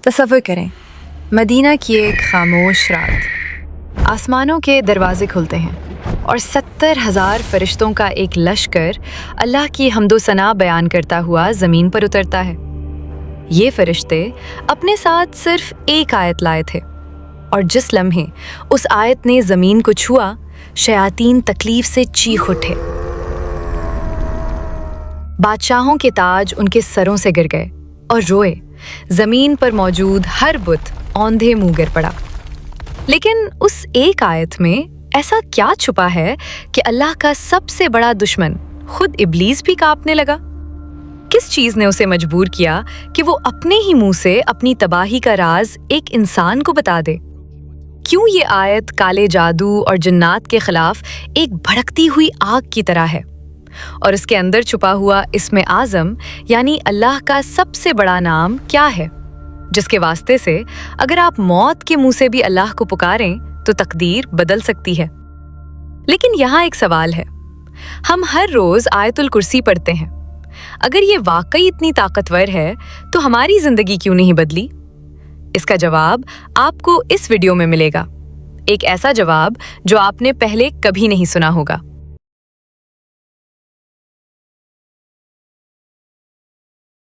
तसव्वुर करें, मदीना की एक खामोश रात। आसमानों के दरवाजे खुलते हैं और 70,000 फरिश्तों का एक लश्कर अल्लाह की हम्दो सना बयान करता हुआ ज़मीन पर उतरता है। ये फरिश्ते अपने साथ सिर्फ एक आयत लाए थे और जिस लम्हे उस आयत ने ज़मीन को छुआ, शयातीन तकलीफ से चीख उठे। बादशाहों के ताज उनके सरों से गिर गए और रोए। ज़मीन पर मौजूद हर बुत औंधे मुंह गिर पड़ा। लेकिन उस एक आयत में ऐसा क्या छुपा है कि अल्लाह का सबसे बड़ा दुश्मन खुद इब्लीस भी कांपने लगा? किस चीज़ ने उसे मजबूर किया कि वो अपने ही मुंह से अपनी तबाही का राज एक इंसान को बता दे? क्यों ये आयत काले जादू और जिन्नात के खिलाफ एक भड़कती हुई आग की तरह है? और इसके अंदर छुपा हुआ इस्मे आज़म यानी अल्लाह का सबसे बड़ा नाम क्या है, जिसके वास्ते से अगर आप मौत के मुंह से भी अल्लाह को पुकारें तो तकदीर बदल सकती है। लेकिन यहाँ एक सवाल है, हम हर रोज आयतुल कुर्सी पढ़ते हैं। अगर ये वाकई इतनी ताकतवर है तो हमारी जिंदगी क्यों नहीं बदली? इसका जवाब आपको इस वीडियो में मिलेगा, एक ऐसा जवाब जो आपने पहले कभी नहीं सुना होगा।